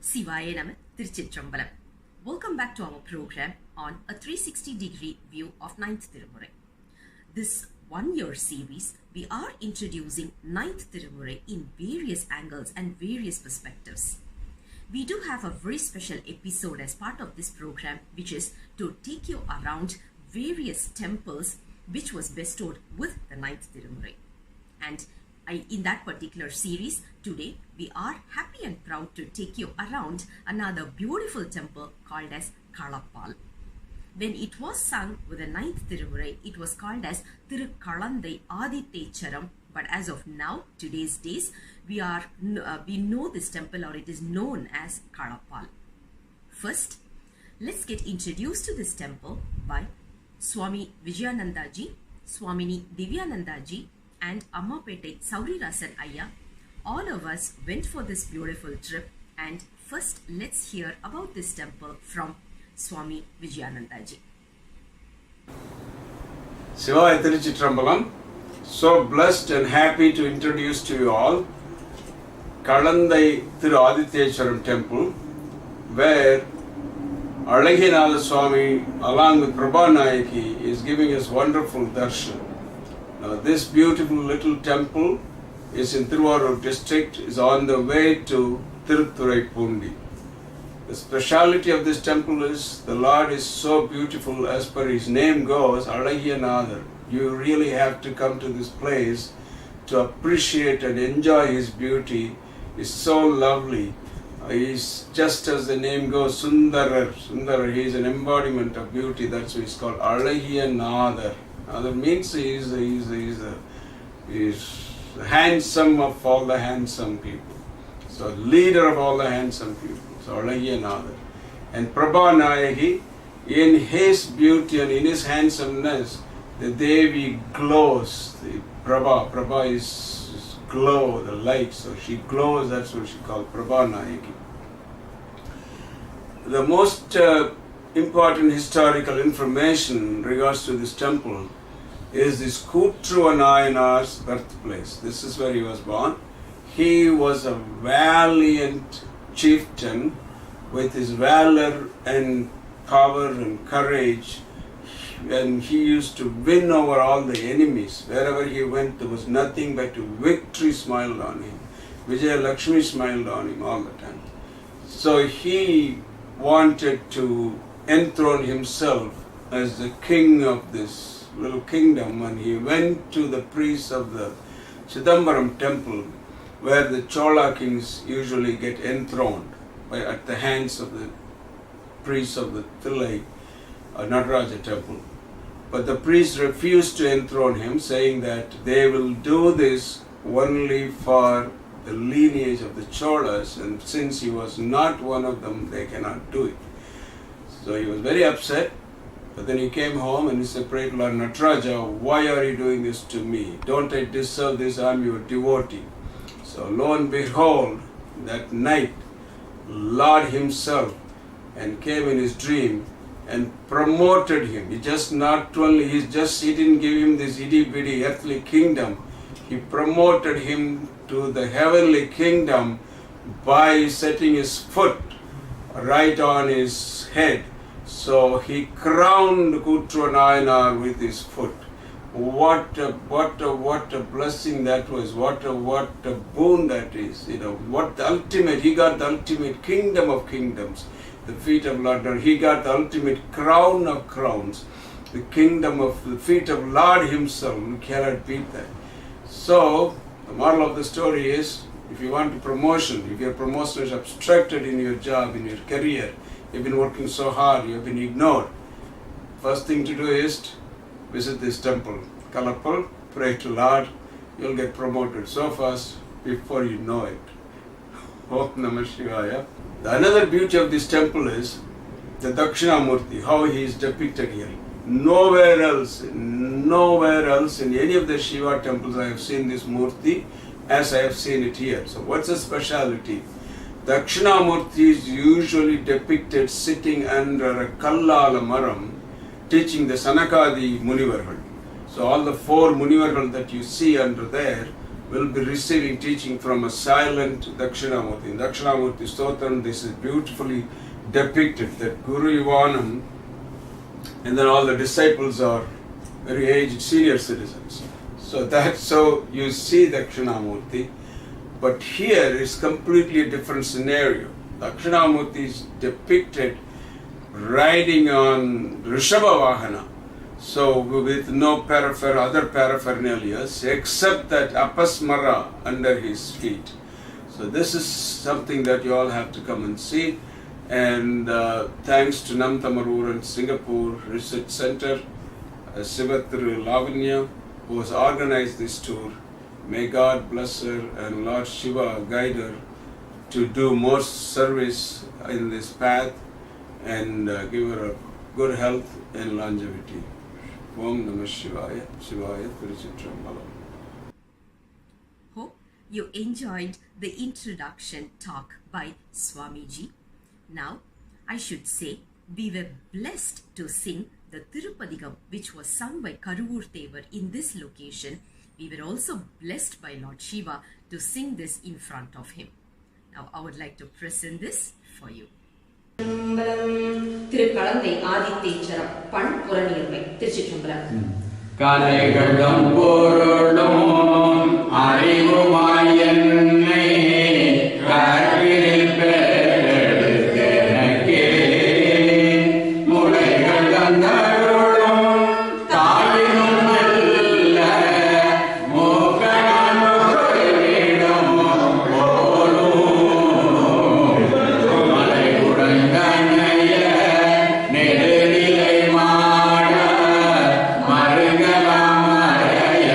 Sivaye Nama Tiruchitrambalam. Welcome back to our program on a 360-degree view of 9th Tirumurai. This one-year series, we are introducing 9th Tirumurai in various angles and various perspectives. We do have a very special episode as part of this program, which is to take you around various temples which was bestowed with the 9th Tirumurai. And in that particular series, today we are happy and proud to take you around another beautiful temple called as Kalappal. When it was sung with the 9th Tirumurai, it was called as Thirukalandai Aditecharam. But as of now, today's days, we know this temple, or it is known as Kalappal. First, let's get introduced to this temple by Swami Vijayananda Ji, Swamini Divyananda Ji, and Ammapettai Saurirasan Ayya. All of us went for this beautiful trip, and first let's hear about this temple from Swami Vijayananda Ji. Sivaye Tiruchitrambalam. So blessed and happy to introduce to you all Kalandai Thiru Aditecharam temple, where Alagiyanatha Swami along with Prabhanayaki is giving us wonderful darshan. Now this beautiful little temple is in Thiruvarur district, is on the way to Tiruthurai. The speciality of this temple is the Lord is so beautiful, as per his name goes, Alagiyanatha. You really have to come to this place to appreciate and enjoy his beauty. It's so lovely. He's just as the name goes, Sundarar. Sundarar, he is an embodiment of beauty. That's why he's called Alagiyanatha. That means he's handsome of all the handsome people. So leader of all the handsome people. So Alagiyanatha. And Prabhanayaki, in his beauty and in his handsomeness, the Devi glows. The Prabha is glow, the light. So she glows, that's what she called Prabhanayaki. The most important historical information in regards to this temple is this Kootruva Nayanar's birthplace. This is where he was born. He was a valiant chieftain with his valor and power and courage, and he used to win over all the enemies. Wherever he went, there was nothing but victory smiled on him. Vijaya Lakshmi smiled on him all the time. So he wanted to enthrone himself as the king of this little kingdom, and he went to the priests of the Chidambaram temple, where the Chola kings usually get enthroned at the hands of the priests of the Thillai Nataraja temple. But the priests refused to enthrone him, saying that they will do this only for the lineage of the Cholas, and since he was not one of them, they cannot do it. So he was very upset. But then he came home and he said, "Pray to Lord Nataraja, why are you doing this to me? Don't I deserve this? I'm your devotee." So lo and behold, that night, Lord himself and came in his dream and promoted him. He didn't give him this itty-bitty earthly kingdom. He promoted him to the heavenly kingdom by setting his foot right on his head. So he crowned Kootruva Nayanar with his foot. What a blessing that was! What a boon that is! He got the ultimate kingdom of kingdoms, the feet of Lord. He got the ultimate crown of crowns, the kingdom of the feet of Lord himself. You cannot beat that. So the moral of the story is, if you want a promotion, if your promotion is obstructed in your job, in your career, you've been working so hard, you've been ignored, first thing to do is visit this temple, Kalappal, pray to Lord, you'll get promoted so fast before you know it. Om Namah Shivaya. The another beauty of this temple is the Dakshinamurti, how he is depicted here. Nowhere else in any of the Shiva temples I have seen this Murti as I have seen it here. So what's the speciality? Dakshinamurti is usually depicted sitting under a Kallala Maram, teaching the Sanakadi Munivargal. So all the four Munivargal that you see under there will be receiving teaching from a silent Dakshinamurti. In Dakshinamurti Stotram, this is beautifully depicted that Guru Ivanam and then all the disciples are very aged senior citizens. So you see Dakshinamurti, but here is completely a different scenario. Dakshinamurti is depicted riding on Rishabha Vahana, so with no other paraphernalias except that apasmara under his feet. So this is something that you all have to come and see. And thanks to Namtamarur and Singapore Research Center, Sivatru Lavanya, who has organized this tour. May God bless her and Lord Shiva guide her to do more service in this path and give her a good health and longevity. Om Namah Shivaya, Shivaya Tiruchitrambalam. Hope you enjoyed the introduction talk by Swamiji. Now, I should say we were blessed to sing the Tirupadigam, which was sung by Karuvur Thevar in this location. We were also blessed by Lord Shiva to sing this in front of him. Now, I would like to present this for you. திருக்கலந்தை ஆதித்தேச்சரம் பண் புறநீர்மை திருச்சிற்றம்பலம். கலைகளும் பொருளும் அறிவுமாய் என்னை கருவில் பெற்றெடுத்தெனக்கே முளைகள் தந்தருளும் தாயினும் நல்ல மூக்கனும் போலும் நெடுநிலை மாட மருகலாம் மறைய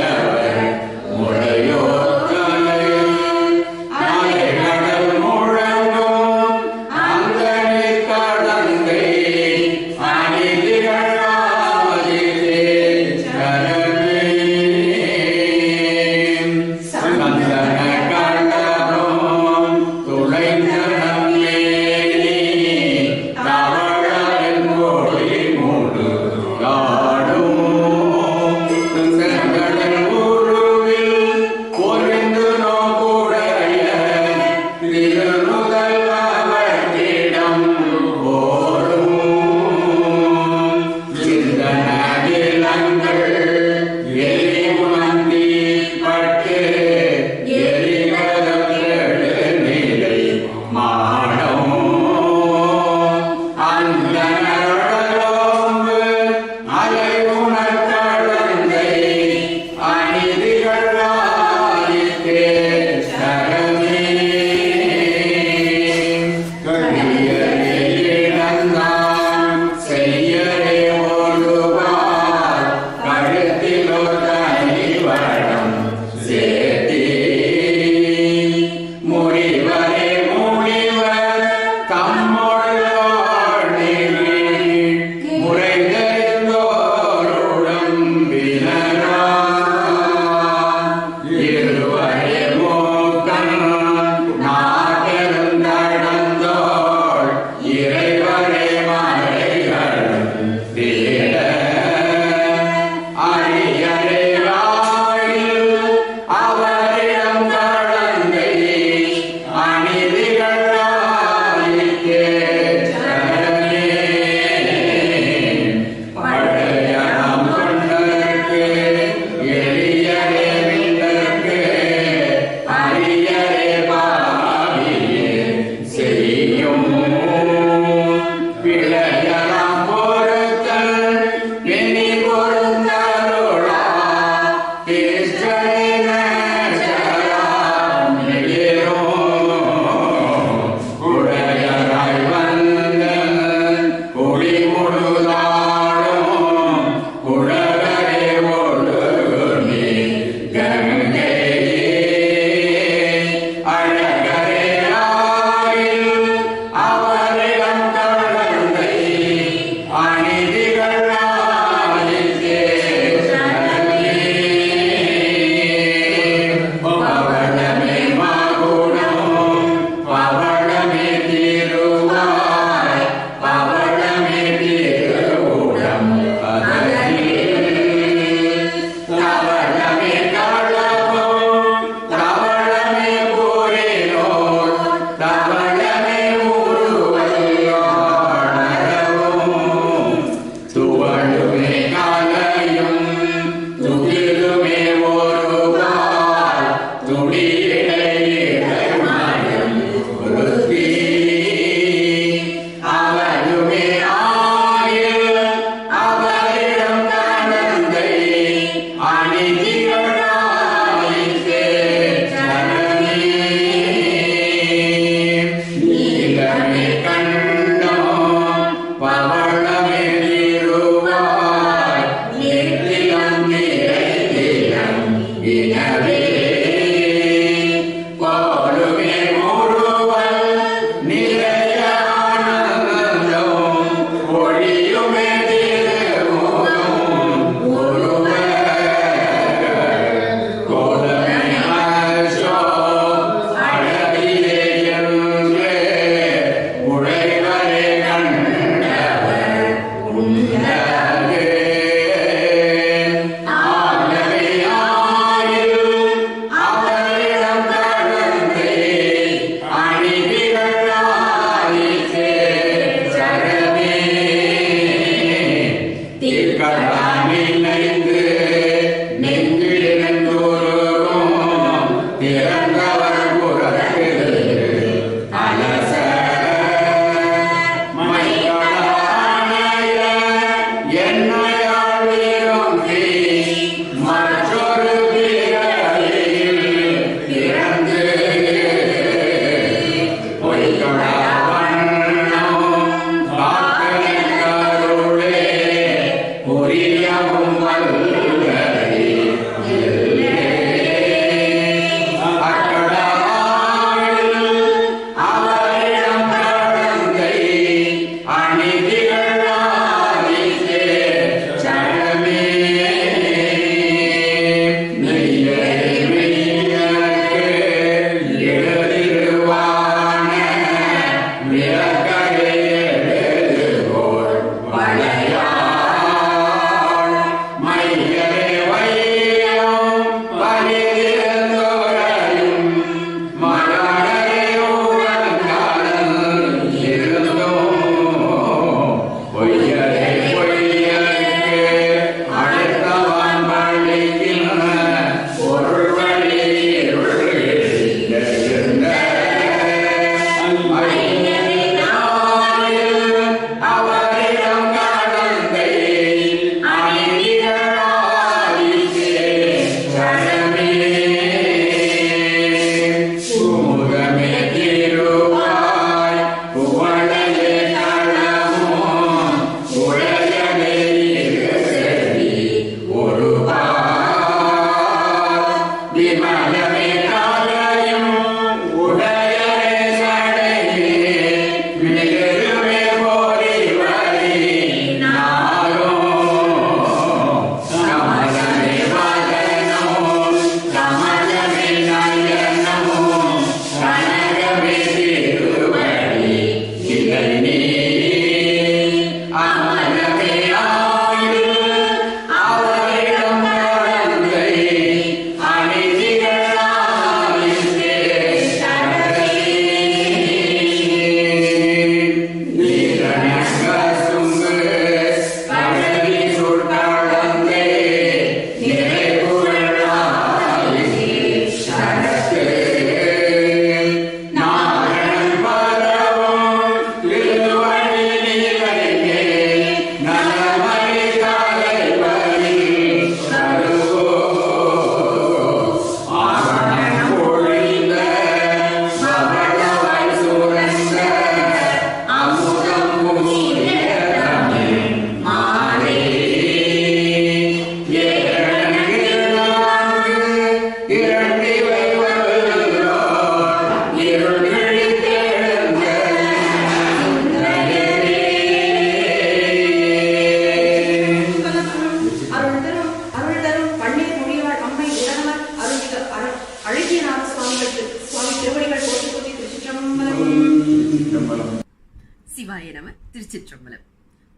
Sivaya Nama Tiruchitrambalam.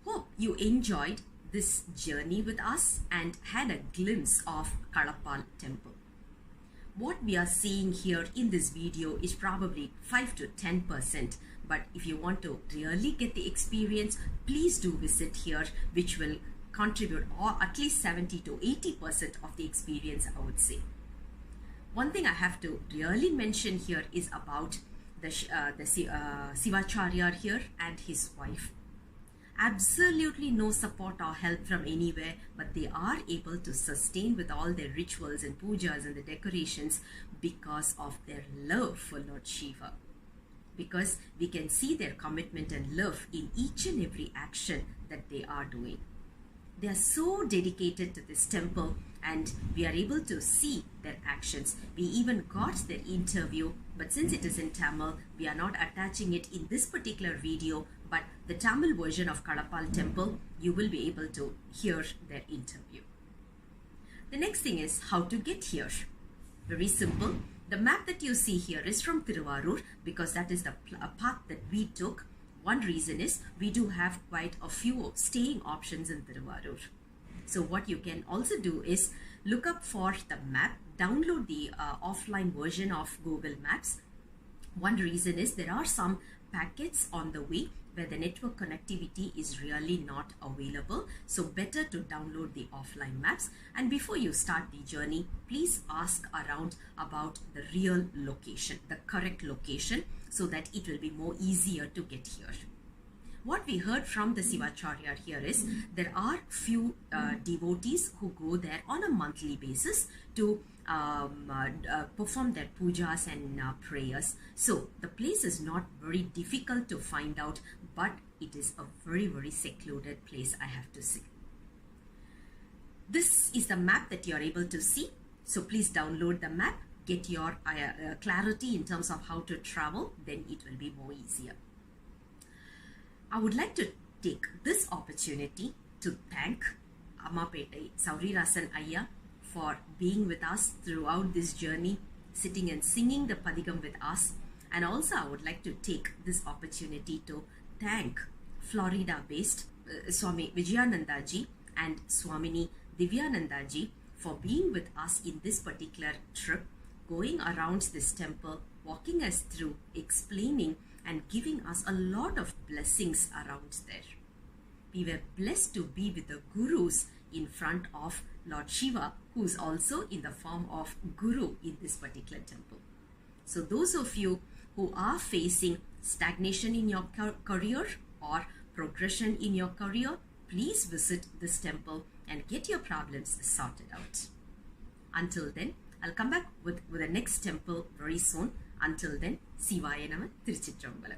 Hope you enjoyed this journey with us and had a glimpse of Kalappal temple. What we are seeing here in this video is probably 5 to 10%, but if you want to really get the experience, please do visit here, which will contribute or at least 70 to 80% of the experience, I would say. One thing I have to really mention here is about the Sivacharya here and his wife. Absolutely no support or help from anywhere, but they are able to sustain with all their rituals and pujas and the decorations because of their love for Lord Shiva. Because we can see their commitment and love in each and every action that they are doing. They are so dedicated to this temple, and we are able to see their actions. We even got their interview, but since it is in Tamil, we are not attaching it in this particular video, but the Tamil version of Kalappal Temple, you will be able to hear their interview. The next thing is how to get here. Very simple. The map that you see here is from Thiruvarur because that is the path that we took. One reason is we do have quite a few staying options in Thiruvarur. So what you can also do is look up for the map, download the offline version of Google Maps. One reason is there are some packets on the way where the network connectivity is really not available. So better to download the offline maps. And before you start the journey, please ask around about the real location, the correct location, so that it will be more easier to get here. What we heard from the Sivacharya here is there are few devotees who go there on a monthly basis to perform their pujas and prayers. So the place is not very difficult to find out, but it is a very, very secluded place, I have to say. This is the map that you are able to see. So please download the map, get your clarity in terms of how to travel, then it will be more easier. I would like to take this opportunity to thank Amapettai Saurirasan Ayya for being with us throughout this journey, sitting and singing the Padigam with us. And also I would like to take this opportunity to thank Florida-based Swami Vijayananda ji and Swamini Divyananda ji for being with us in this particular trip, going around this temple, walking us through, explaining and giving us a lot of blessings around there. We were blessed to be with the gurus in front of Lord Shiva, who is also in the form of guru in this particular temple. So those of you who are facing stagnation in your career or progression in your career, please visit this temple and get your problems sorted out. Until then, I'll come back with the next temple very soon. Until then, Sivaya Nama, Tiruchitrambalam.